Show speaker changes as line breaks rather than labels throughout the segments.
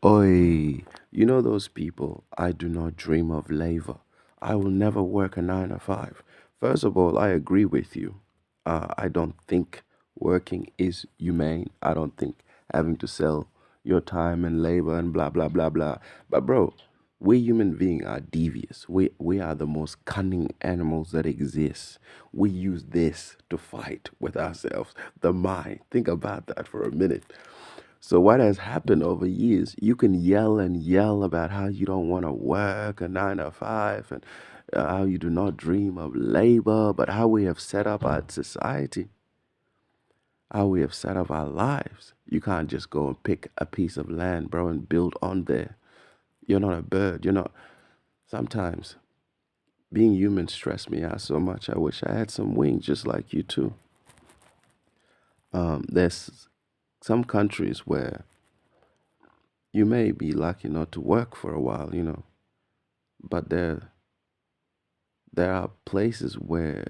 Oi, you know those people, I do not dream of labor. I will never work a 9 to 5. First of all, I agree with you. I don't think working is humane. I don't think having to sell your time and labor and blah, blah, blah, blah. But, bro, we human beings are devious. We are the most cunning animals that exist. We use this to fight with ourselves, the mind. Think about that for a minute. So what has happened over years, you can yell and yell about how you don't want to work a 9 to 5 and how you do not dream of labor, but how we have set up our society, how we have set up our lives. You can't just go and pick a piece of land, bro, and build on there. You're not a bird. You're not. Sometimes being human stressed me out so much. I wish I had some wings just like you too. There's some countries where you may be lucky not to work for a while, but there are places where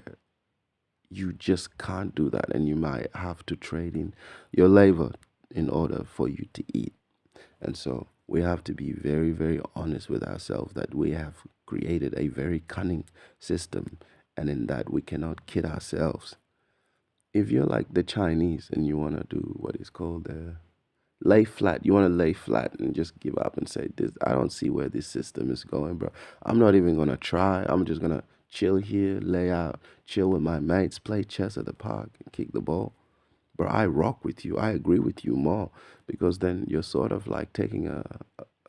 you just can't do that, and you might have to trade in your labor in order for you to eat. And so we have to be very, very honest with ourselves that we have created a very cunning system, and in that we cannot kid ourselves. If you're like the Chinese and you want to do what is called lay flat. You want to lay flat and just give up and say, "This, I don't see where this system is going, bro. I'm not even gonna try. I'm just gonna chill here, lay out, chill with my mates, play chess at the park, and kick the ball." Bro, I rock with you. I agree with you more because then you're sort of like taking a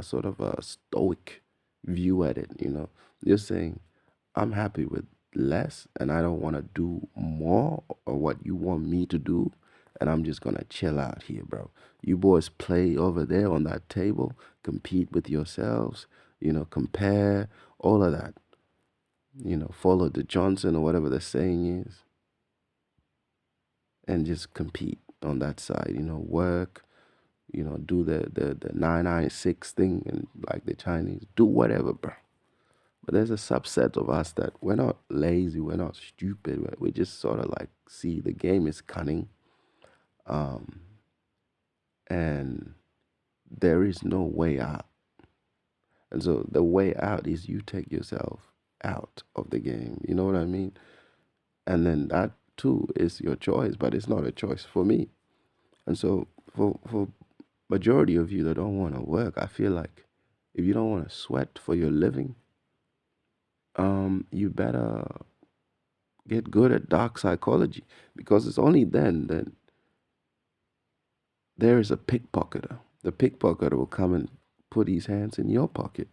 sort of a stoic view at it. You're saying, "I'm happy with less, and I don't want to do more or what you want me to do, and I'm just gonna chill out here, bro. You boys play over there on that table, compete with yourselves, compare, all of that. Follow the Johnson or whatever the saying is, and just compete on that side. Work, do the 996 thing, and like the Chinese, do whatever, bro." But there's a subset of us that we're not lazy, we're not stupid. We just sort of like see the game is cunning, um, and there is no way out. And so the way out is you take yourself out of the game. You know what I mean? And then that too is your choice, but it's not a choice for me. And so for majority of you that don't want to work, I feel like if you don't want to sweat for your living, you better get good at dark psychology, because it's only then that there is a pickpocketer. The pickpocketer will come and put his hands in your pocket,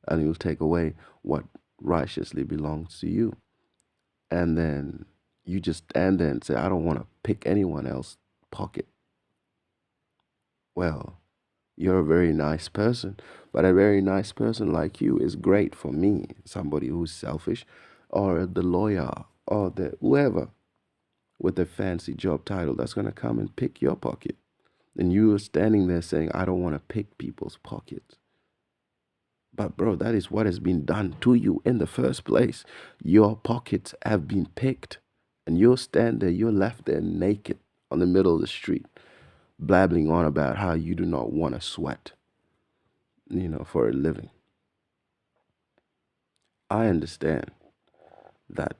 and he'll take away what righteously belongs to you. And then you just stand there and say, "I don't want to pick anyone else's pocket." Well, you're a very nice person, but a very nice person like you is great for me, somebody who's selfish, or the lawyer, or the whoever with a fancy job title that's going to come and pick your pocket. And you are standing there saying, "I don't want to pick people's pockets." But, bro, that is what has been done to you in the first place. Your pockets have been picked, and you'll stand there, you're left there naked on the middle of the street, blabbling on about how you do not want to sweat, for a living. I understand that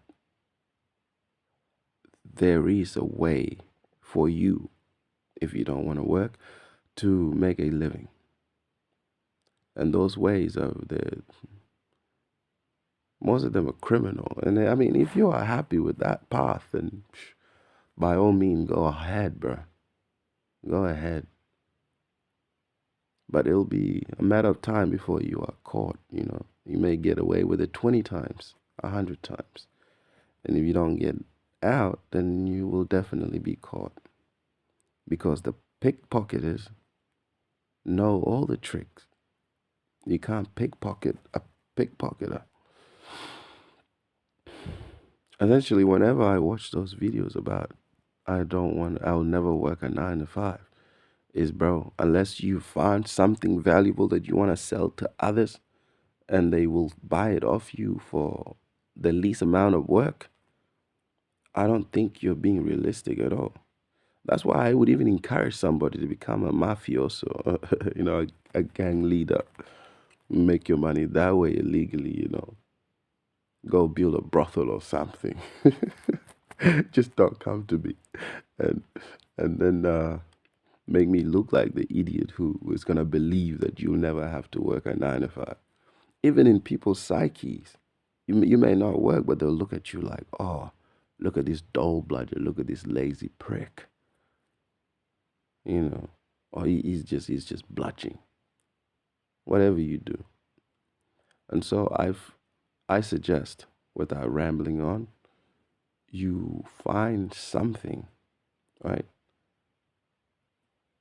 there is a way for you, if you don't want to work, to make a living. And those ways are the most of them are criminal. And I mean, if you are happy with that path, then by all means, go ahead, bro. Go ahead. But it'll be a matter of time before you are caught. You may get away with it 20 times, 100 times. And if you don't get out, then you will definitely be caught. Because the pickpocketers know all the tricks. You can't pickpocket a pickpocketer. Essentially, whenever I watch those videos about I'll never work a 9 to 5, is, bro, unless you find something valuable that you want to sell to others and they will buy it off you for the least amount of work, I don't think you're being realistic at all. That's why I would even encourage somebody to become a mafioso, a gang leader. Make your money that way illegally. Go build a brothel or something. Just don't come to me, and and then make me look like the idiot who is gonna believe that you'll never have to work a 9 to 5. Even in people's psyches, you may not work, but they'll look at you like, oh, look at this dull blooded, look at this lazy prick, you know, or he's just bludging, whatever you do. And so I suggest, without rambling on, you find something, right?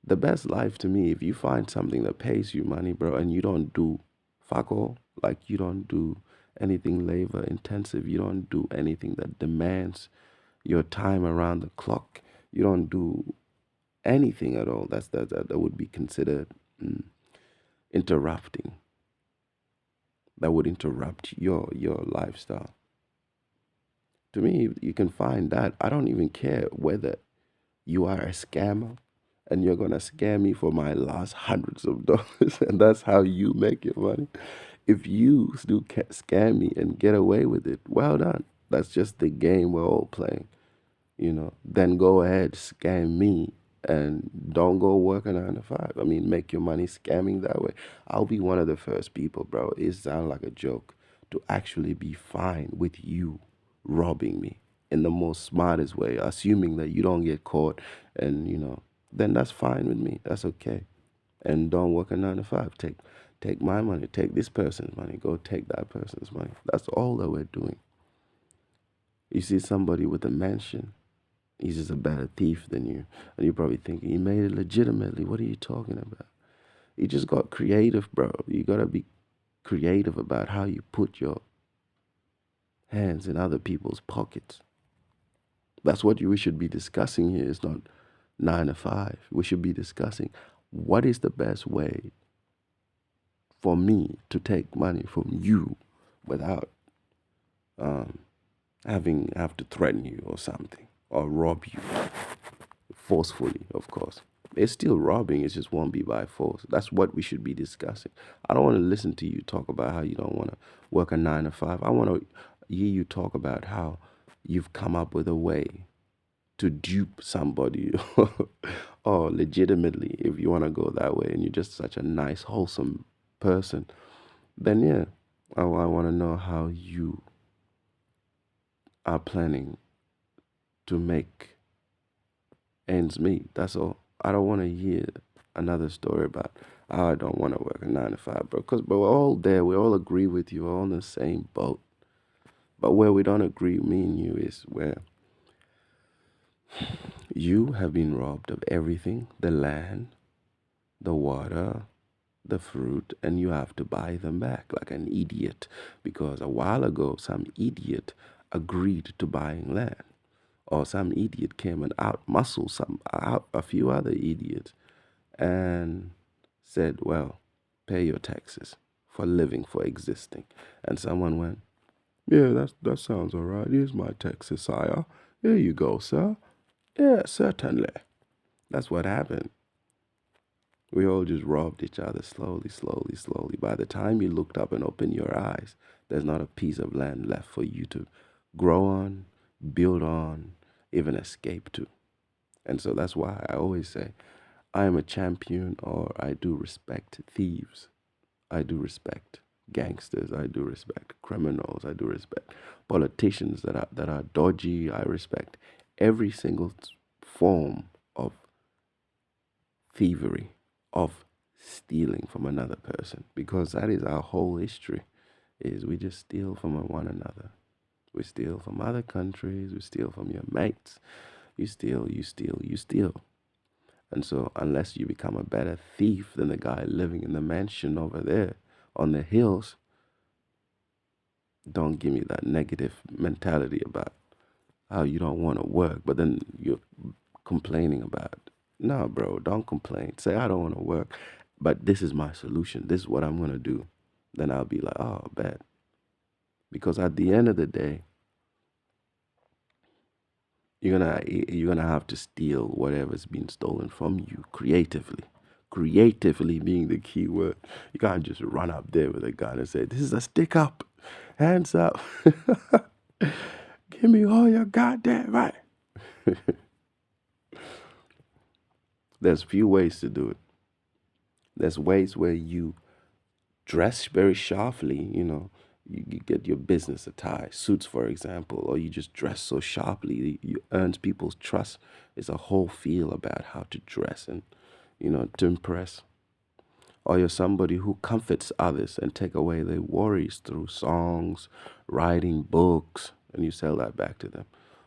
The best life to me, if you find something that pays you money, bro, and you don't do fuck all, like you don't do anything labor intensive, you don't do anything that demands your time around the clock, you don't do anything at all. That would be considered mm, interrupting. That would interrupt your lifestyle. To me, you can find that. I don't even care whether you are a scammer and you're gonna scam me for my last hundreds of dollars, and that's how you make your money. If you still scam me and get away with it, well done. That's just the game we're all playing. Then go ahead, scam me, and don't go work a 9 to 5. I mean, make your money scamming that way. I'll be one of the first people, bro. It sounds like a joke to actually be fine with you robbing me in the most smartest way, assuming that you don't get caught, and then that's fine with me. That's okay. And don't work a 9 to 5. Take my money. Take this person's money. Go take that person's money. That's all that we're doing. You see somebody with a mansion, he's just a better thief than you. And you're probably thinking, he made it legitimately. What are you talking about? You just got creative, bro. You got to be creative about how you put your hands in other people's pockets. That's what we should be discussing here. It's not 9 to 5. We should be discussing what is the best way for me to take money from you without um, have to threaten you or something or rob you forcefully, of course. It's still robbing, it just won't be by force. That's what we should be discussing. I don't want to listen to you talk about how you don't want to work a 9 to 5. I want to hear you talk about how you've come up with a way to dupe somebody or legitimately, if you want to go that way and you're just such a nice, wholesome person, then yeah, I want to know how you are planning to make ends meet. That's all. I don't want to hear another story about how I don't want to work a 9 to 5, bro. Because we're all there. We all agree with you. We're all in the same boat. But where we don't agree, me and you, is where you have been robbed of everything: the land, the water, the fruit, and you have to buy them back like an idiot. Because a while ago, some idiot agreed to buying land, or some idiot came and out muscled a few other idiots and said, well, pay your taxes for living, for existing. And someone went, yeah, that sounds all right. Here's my taxes, sire. Here you go, sir. Yeah, certainly. That's what happened. We all just robbed each other slowly, slowly, slowly. By the time you looked up and opened your eyes, there's not a piece of land left for you to grow on, build on, even escape to. And so that's why I always say, I am a champion, or I do respect thieves. I do respect gangsters. I do respect criminals. I do respect politicians that are dodgy. I respect every single form of thievery, of stealing from another person, because that is our whole history. Is we just steal from one another. We steal from other countries. We steal from your mates. You steal, you steal, you steal. And so, unless you become a better thief than the guy living in the mansion over there on the hills, don't give me that negative mentality about how you don't want to work, but then you're complaining about it. No, bro, don't complain. Say, I don't want to work, but this is my solution. This is what I'm going to do. Then I'll be like, oh, bad. Because at the end of the day, you're gonna have to steal whatever's been stolen from you creatively. Creatively being the key word. You can't just run up there with a gun and say, "This is a stick up, hands up, give me all your goddamn right." There's few ways to do it. There's ways where you dress very sharply, you get your business attire, suits, for example, or you just dress so sharply, you earns people's trust. It's a whole feel about how to dress and, to impress. Or you're somebody who comforts others and take away their worries through songs, writing books, and you sell that back to them.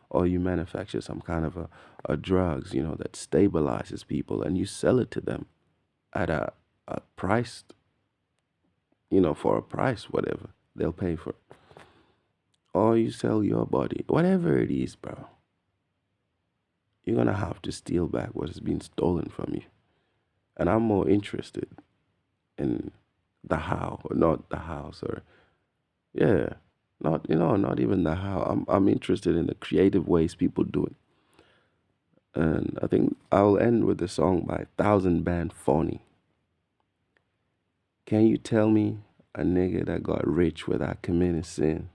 Or you manufacture some kind of a drugs, that stabilizes people and you sell it to them at a price, for a price, whatever they'll pay for it. Or you sell your body, whatever it is, bro. You're gonna have to steal back what has been stolen from you. And I'm more interested in the how, or not the house, or yeah, not even the how. I'm interested in the creative ways people do it. And I think I'll end with a song by Thousand Band Phony. Can you tell me a nigga that got rich without committing sin?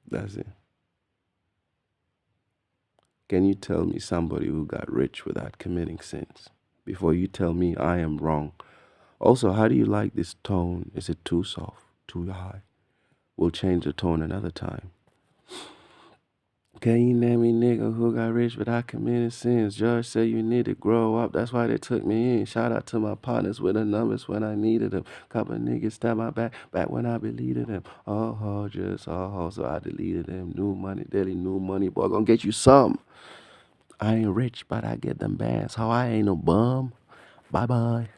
That's it. Can you tell me somebody who got rich without committing sins? Before you tell me I am wrong. Also, how do you like this tone? Is it too soft? Too high? We'll change the tone another time. Can you name me nigga who got rich without committing sins? Judge said you need to grow up. That's why they took me in. Shout out to my partners with the numbers when I needed them. Couple niggas stabbed my back when I believed them. Oh, just so I deleted them. New money, daily new money. Boy, gonna get you some. I ain't rich, but I get them bands. How I ain't no bum. Bye bye.